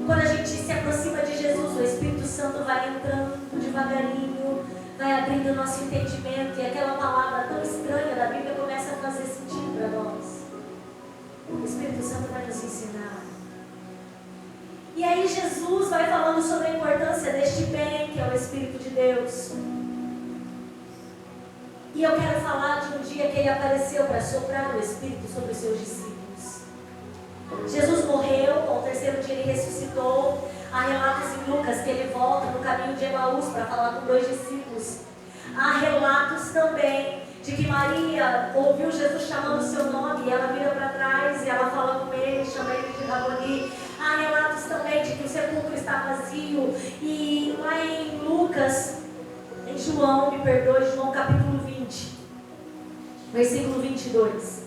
Quando a gente se aproxima de Jesus, o Espírito Santo vai entrando devagarinho, vai abrindo o nosso entendimento, e aquela palavra tão estranha da Bíblia começa a fazer sentido para nós. O Espírito Santo vai nos ensinar. E aí Jesus vai falando sobre a importância deste bem, que é o Espírito de Deus. E eu quero falar de um dia que ele apareceu para soprar o Espírito sobre os seus discípulos. Jesus morreu, ao terceiro dia ele ressuscitou. Há relatos em Lucas que ele volta no caminho de Emaús para falar com 2 discípulos. Há relatos também de que Maria ouviu Jesus chamando o seu nome e ela vira para trás e ela fala com ele, chama ele de Raboni. Há relatos também de que o sepulcro está vazio. E lá em Lucas, em João, me perdoe, João capítulo 20, versículo 22,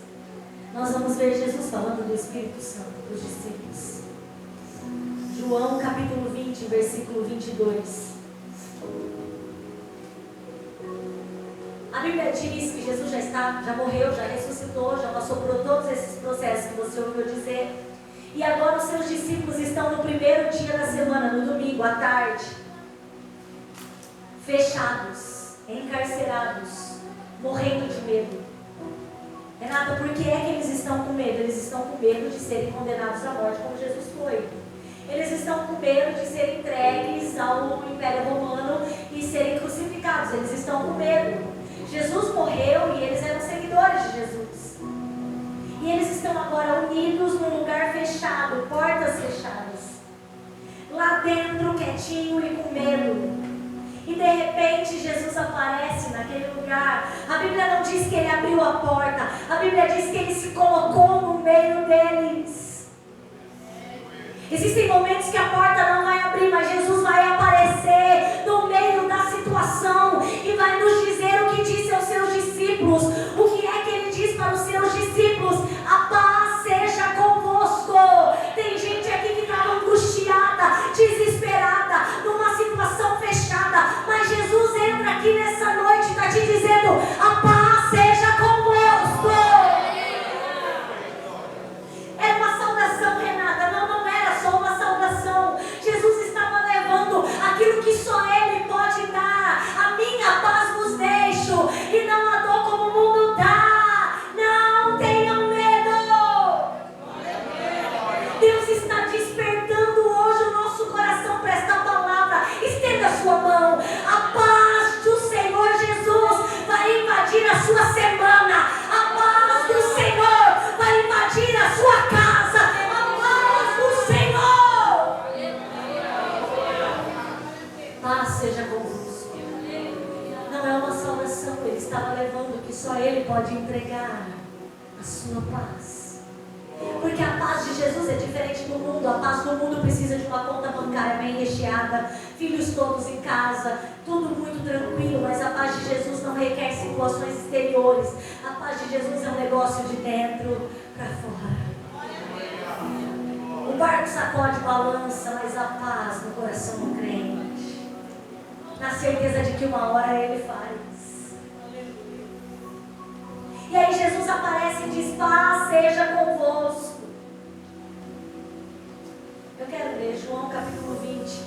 nós vamos ver Jesus falando do Espírito Santo para os discípulos. João capítulo 20, versículo 22. A Bíblia diz que Jesus já morreu, já ressuscitou, já passou por todos esses processos que você ouviu dizer. E agora os seus discípulos estão no primeiro dia da semana, no domingo, à tarde, fechados, encarcerados, morrendo de medo. Renata, por que é que eles estão com medo? Eles estão com medo de serem condenados à morte como Jesus foi. Eles estão com medo de serem entregues ao Império Romano e serem crucificados. Eles estão com medo. Jesus morreu e eles eram seguidores de Jesus. E eles estão agora unidos num lugar fechado, portas fechadas. Lá dentro, quietinho e com medo. E de repente Jesus aparece naquele lugar. A Bíblia não diz que ele abriu a porta. A Bíblia diz que ele se colocou no meio deles. Existem momentos que a porta não vai abrir, mas Jesus vai aparecer no meio da situação e vai nos dizer o que disse aos seus discípulos. O que é que ele diz para os seus discípulos? A paz seja convosco. Tem gente aqui que estava angustiada, desesperada, numa situação fechada, mas Jesus entra aqui nessa noite e está te dizendo: a paz seja convosco. Era uma saudação, Renata. Não era só uma saudação. Jesus estava levando aquilo que só Ele pode dar. A minha paz vos deixo e não a dou como o mundo dá. Não tenham medo. Deus está despertando hoje o nosso coração para esta palavra. Estenda a sua mão. A paz do Senhor Jesus vai invadir a sua semana. A paz do Senhor vai invadir a sua casa. A paz do Senhor. Paz seja convosco. Não é uma saudação. Ele estava levando o que só Ele pode entregar, a sua paz. Porque a paz de Jesus é diferente do mundo. A paz do mundo precisa de uma conta bancária bem recheada, filhos todos em casa, tudo muito tranquilo. Mas a paz de Jesus não requer situações exteriores. A paz de Jesus é um negócio de dentro para fora. O barco sacode, balança, mas a paz no coração do crente, na certeza de que uma hora Ele faz. E aí Jesus aparece e diz: paz seja convosco. Eu quero ler João capítulo 20.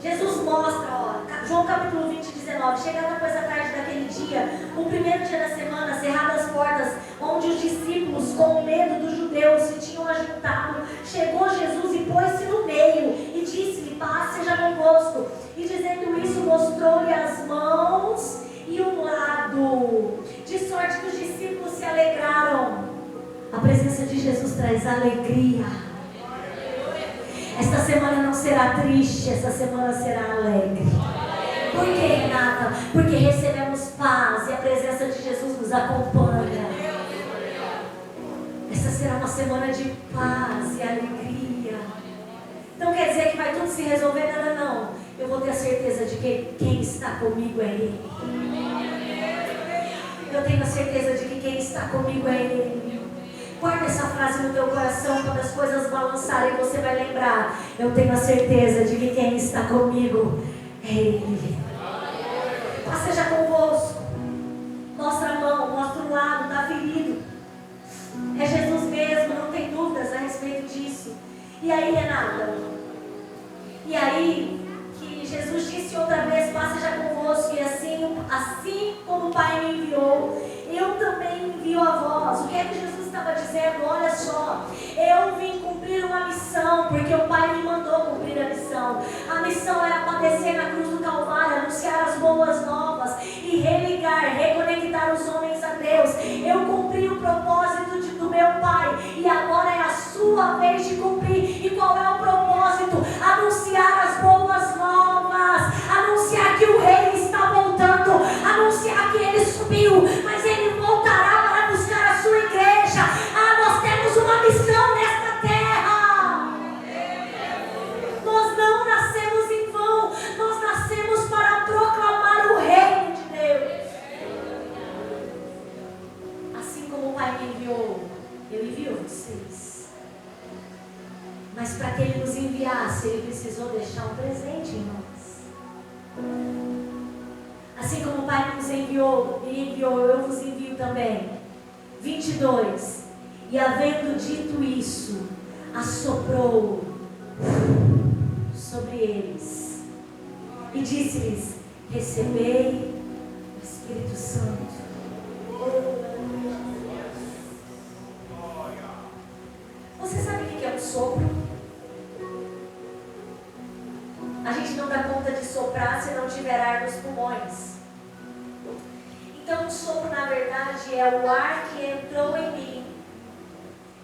Jesus mostra, João capítulo 20, 19. Chegada pois a tarde daquele dia, o primeiro dia da semana, cerradas as portas, onde os discípulos, com medo dos judeus, se tinham ajuntado, chegou Jesus e pôs-se no meio e disse-lhe: paz seja convosco. E dizendo isso, mostrou-lhe as mãos e um lado, de sorte que os discípulos se alegraram. A presença de Jesus traz alegria. Esta semana não será triste, esta semana será alegre. Por que, Renata? Porque recebemos paz e a presença de Jesus nos acompanha. Esta será uma semana de paz e alegria. Então quer dizer que vai tudo se resolver? Não. Eu vou ter a certeza de que quem está comigo é Ele. Eu tenho a certeza de que quem está comigo é Ele. Guarda essa frase no teu coração. Quando as coisas balançarem, você vai lembrar: eu tenho a certeza de que quem está comigo é Ele. Paz seja convosco. Mostra a mão, respeito disso. E aí, Renata? E aí, que Jesus disse outra vez, paz seja convosco, e assim como o Pai me enviou, eu também envio a vós. O que é que Jesus estava dizendo? Olha só, eu vim cumprir uma missão, porque o Pai me mandou cumprir a missão. A missão era padecer na cruz do Calvário, anunciar as boas novas e religar, reconectar os homens a Deus. Eu cumpri o propósito do meu Pai, e agora é a sua vez de cumprir. E qual é o propósito? Anunciar as boas novas, anunciar que o Rei está voltando, anunciar que Ele subiu, mas Ele voltará para buscar a sua igreja. Nós temos uma missão nesta terra. Nós não nascemos em vão, nós nascemos para proclamar o reino de Deus. Assim como o Pai me enviou, eu envio vocês. Mas para que Ele nos enviasse, Ele precisou deixar um presente em nós. Assim como o Pai nos enviou, eu vos envio também. 22. E havendo dito isso, assoprou sobre eles e disse-lhes: recebei o Espírito Santo. Você sabe o que é um sopro? A gente não dá conta de soprar se não tiver ar nos pulmões. Então o sopro, na verdade, é o ar que entrou em mim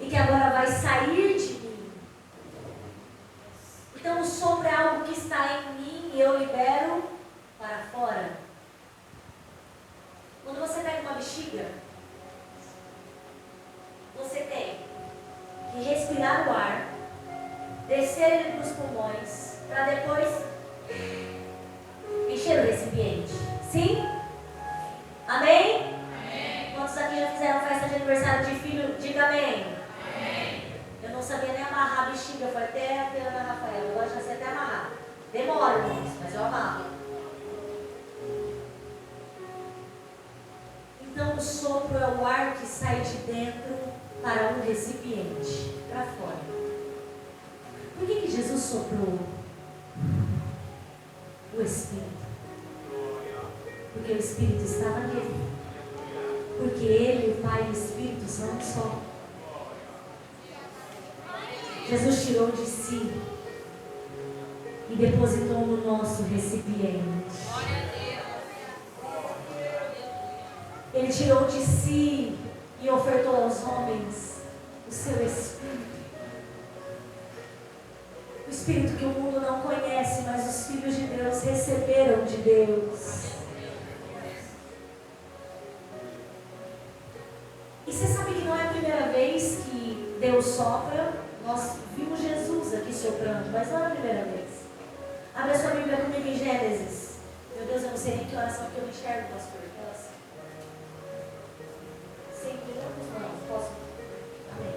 e que agora vai sair de mim. Então o sopro é algo que está em mim e eu libero para fora. Quando você pega uma bexiga, você tem que respirar o ar, descer ele para os pulmões, para depois encher o recipiente. Sim? Amém? Amém? Quantos aqui já fizeram festa de aniversário de filho? Diga amém. Amém. Eu não sabia nem amarrar a bexiga, foi até a Ana Rafaela. Agora já sei até amarrar. Demora, irmãos, mas eu amarro. Então o sopro é o ar que sai de dentro para um recipiente, para fora. Por que Jesus soprou o Espírito? Porque o Espírito estava nele. Porque Ele, o Pai e o Espírito são um só. Jesus tirou de si e depositou no nosso recipiente. Ele tirou de si e ofertou aos homens o seu Espírito. O Espírito que o mundo não conhece, mas os filhos de Deus receberam de Deus. E você sabe que não é a primeira vez que Deus sopra. Nós vimos Jesus aqui soprando, mas não é a primeira vez. Abre a sua Bíblia comigo em Gênesis. Meu Deus, eu não sei nem que oração que eu enxergo, pastor. Nossa. 100 minutos? Não, posso? Amém.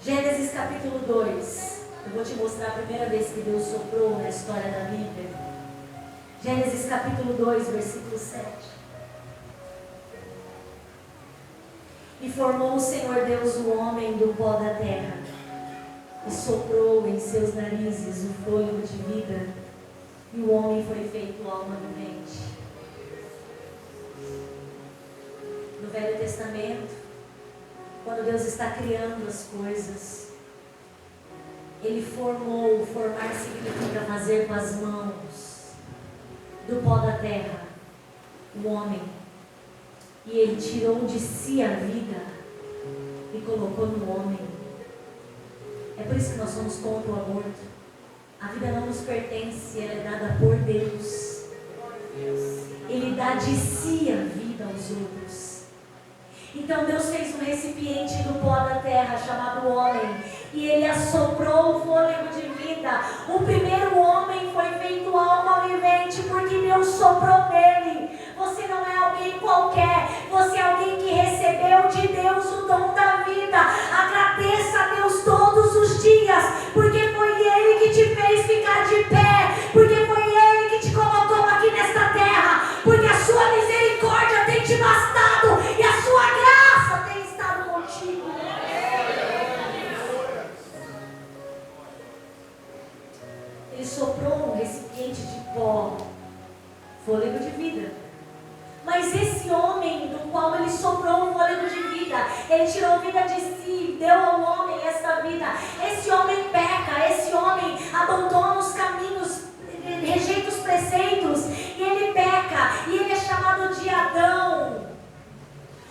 Gênesis capítulo 2. Eu vou te mostrar a primeira vez que Deus soprou na história da Bíblia. Gênesis capítulo 2, versículo 7. E formou o Senhor Deus o homem do pó da terra, e soprou em seus narizes o fôlego de vida, e o homem foi feito alma vivente. No Velho Testamento, quando Deus está criando as coisas, Ele formou. Formar significa fazer com as mãos, do pó da terra, o homem. E Ele tirou de si a vida e colocou no homem. É por isso que nós somos contra o aborto. A vida não nos pertence, ela é dada por Deus. Ele dá de si a vida aos outros. Então Deus fez um recipiente do pó da terra chamado homem, e Ele assoprou o fôlego de vida. O primeiro homem foi feito alma vivente porque Deus soprou nele. Você não é alguém qualquer, você é alguém que recebeu de Deus o dom da vida. Agradeça a Deus todos os dias, porque foi Ele que te fez ficar de pé, porque foi Ele que te colocou aqui nesta terra, porque a sua misericórdia tem te bastado e a sua graça tem estado contigo. ele soprou um recipiente de pó, fôlego de vida. Mas esse homem do qual ele soprou um fôlego de vida, ele tirou vida de si, deu ao homem esta vida. Esse homem peca, esse homem abandona os caminhos, rejeita os preceitos, e ele peca, e ele é chamado de Adão.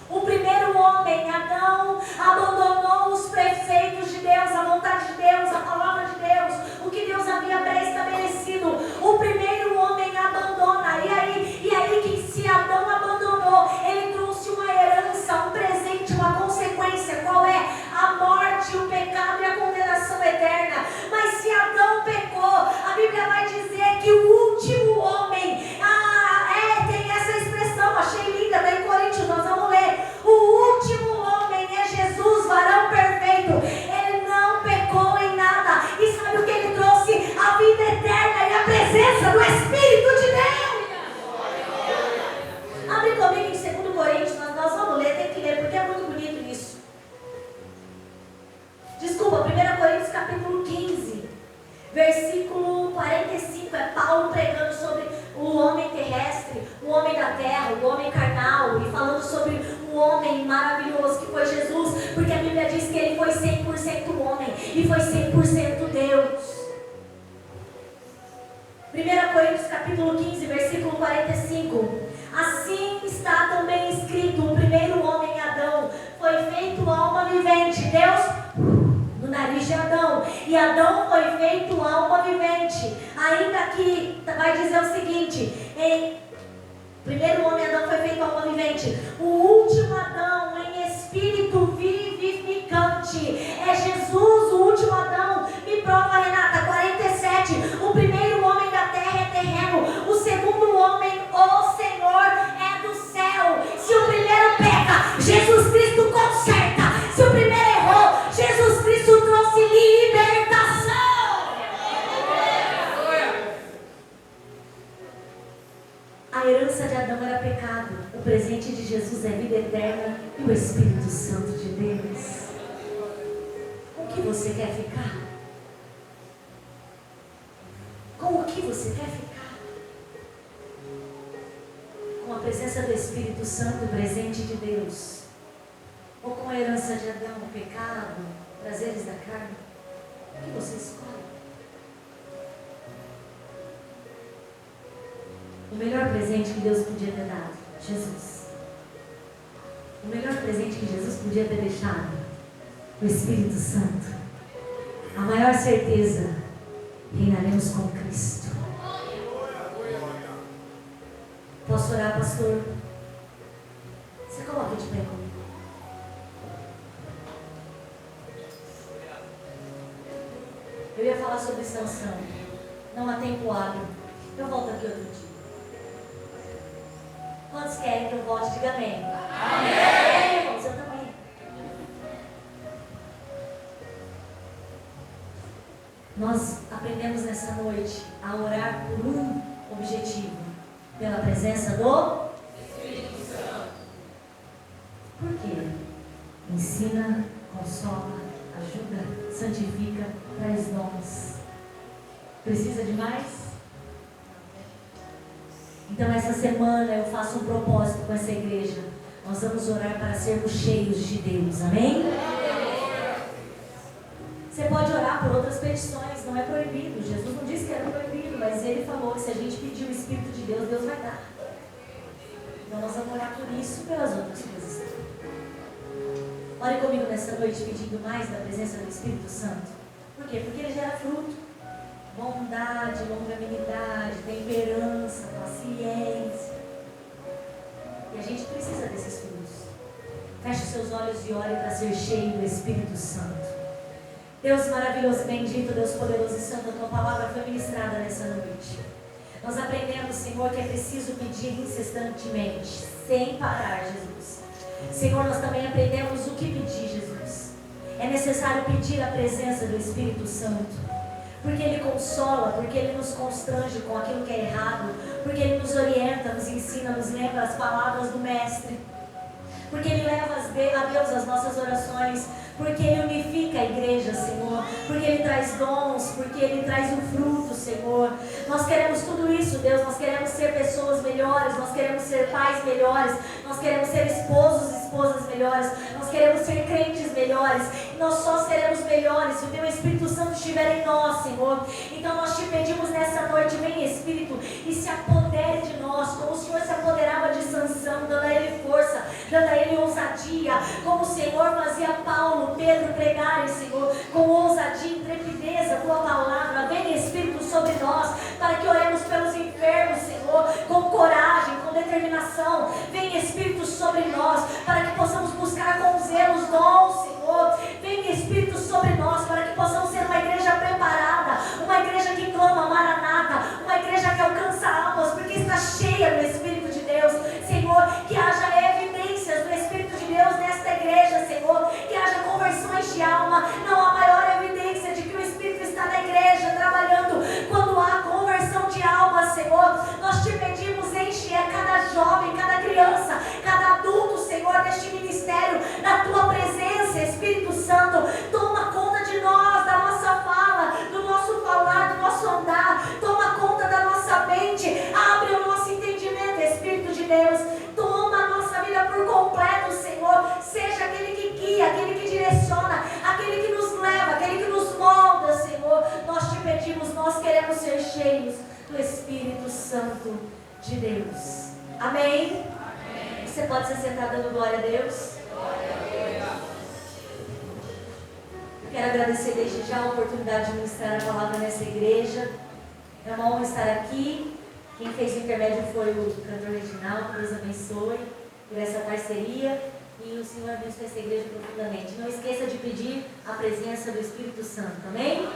O primeiro homem, Adão, abandonou os preceitos de Deus, a vontade de Deus, a palavra de Deus, o que Deus havia pré-estabelecido. O primeiro homem abandona. E aí que se Adão abandonou, ele trouxe uma herança, um presente, uma consequência. Qual é? A morte, o pecado e a condenação eterna. Mas se Adão pecou, a Bíblia vai dizer que o último homem, tem essa expressão, achei linda, daí em Coríntios, nós vamos ler. O último homem é Jesus, varão perfeito. Ele não pecou em nada. E sabe o que ele trouxe? A vida eterna e a presença do Espírito de Deus. Abre comigo em 2 Coríntios, nós vamos ler, tem que ler, porque é muito bonito isso. Desculpa, 1 Coríntios capítulo 15, versículo 45, é Paulo pregando sobre o homem terrestre, o homem da terra, o homem carnal, e falando sobre o homem maravilhoso que foi Jesus, porque a Bíblia diz que ele foi 100% homem e foi 100% Deus. 1 Coríntios capítulo 15, versículo 45. Assim está também escrito: o primeiro homem, Adão, foi feito alma vivente. Deus no nariz de Adão, e Adão foi feito alma vivente. Ainda que vai dizer o seguinte: primeiro homem, Adão, foi feito alma vivente. O último Adão, em espírito vivificante, é Jesus, o último Adão. Me prova, Renata, 47. O primeiro homem da terra é terreno, o segundo homem, o Senhor, é do céu. Se o primeiro peca, Jesus Cristo conserta. Se o primeiro errou, Jesus Cristo trouxe libertação. A herança de Adão era pecado, o presente de Jesus é vida eterna e o Espírito Santo de Deus. Com o que você quer ficar? Com o que você quer ficar? Com a presença do Espírito Santo, o presente de Deus? Ou com a herança de Adão, o pecado, prazeres da carne? O que você escolhe? O melhor presente que Deus podia ter dado, Jesus. O melhor presente que Jesus podia ter deixado, o Espírito Santo. A maior certeza, reinaremos com Cristo. Posso orar, pastor? Você coloca de pé comigo. Eu ia falar sobre Sansão. Não há tempo hábil. Eu volto aqui outro dia. Quantos querem que eu volte? Diga amém. Amém, irmãos, eu também. Nós aprendemos nessa noite a orar por um objetivo, pela presença do Espírito Santo. Por quê? Ensina, consola, ajuda, santifica, traz dons. Precisa de mais? Então essa semana eu faço um propósito com essa igreja. Nós vamos orar para sermos cheios de Deus, amém? Você pode orar por outras petições, não é proibido. Jesus não disse que era proibido, mas Ele falou que se a gente pedir o Espírito de Deus, Deus vai dar. Então nós vamos orar por isso e pelas outras coisas. Ore comigo nessa noite pedindo mais da presença do Espírito Santo. Por quê? Porque ele gera fruto. Bondade, longanimidade, temperança, paciência. E a gente precisa desses frutos. Feche os seus olhos e ore para ser cheio do Espírito Santo. Deus maravilhoso, bendito, Deus poderoso e santo, a tua palavra foi ministrada nessa noite. Nós aprendemos, Senhor, que é preciso pedir incessantemente, sem parar, Jesus. Senhor, nós também aprendemos o que pedir, Jesus. É necessário pedir a presença do Espírito Santo. Porque Ele consola, porque Ele nos constrange com aquilo que é errado, porque Ele nos orienta, nos ensina, nos lembra as palavras do Mestre, porque Ele leva a Deus as nossas orações, porque Ele unifica a igreja, Senhor, porque Ele traz dons, porque Ele traz o fruto, Senhor. Nós queremos tudo isso, Deus, nós queremos ser pessoas melhores, nós queremos ser pais melhores, nós queremos ser esposos e esposas melhores, nós queremos ser crentes melhores, e nós só seremos melhores se o Teu Espírito Santo estiver em nós, Senhor. Então nós Te pedimos nessa noite, vem Espírito, e se apodere de nós, como o Senhor se apoderava de Sansão, dando a ele força, dando a ele ousadia, como o Senhor fazia Paulo, Pedro pregarem, Senhor, com ousadia, intrepidez, a Tua palavra. Vem Espírito sobre nós, para que oremos pelos enfermos, Senhor, com coragem, com determinação. Vem Espírito sobre nós, para que possamos buscar com zelo os dons, Senhor. Vem Espírito sobre nós, para que possamos ser uma igreja preparada, uma igreja que clama Maranata, uma igreja que alcança almas, porque está cheia do Espírito de Deus, Senhor. Que haja evidências do Espírito de Deus nesta igreja, Senhor, que haja conversões de alma. Não há maior evidência de que o Espírito está na igreja trabalhando quando há conversão de alma, Senhor. Nós Te pedimos, enche a cada jovem, cada criança, cada adulto, Senhor, neste ministério, na Tua presença, Espírito Santo. Toma conta de nós, da nossa fala, do nosso falar, do nosso andar. Toma conta da nossa mente, abre o nosso entendimento, Espírito de Deus. Toma a nossa vida por completo, Senhor. Seja aquele que guia, aquele que direciona, aquele que nos leva, aquele que nos molda, Senhor. Nós Te pedimos, nós queremos ser cheios do Espírito Santo de Deus. Amém? Amém. Você pode se sentar dando glória a Deus? Glória a Deus. Eu quero agradecer desde já a oportunidade de ministrar a palavra nessa igreja. É uma honra estar aqui. Quem fez o intermédio foi o cantor Reginaldo. Deus abençoe por essa parceria e o Senhor abençoe essa igreja profundamente. Não esqueça de pedir a presença do Espírito Santo. Amém?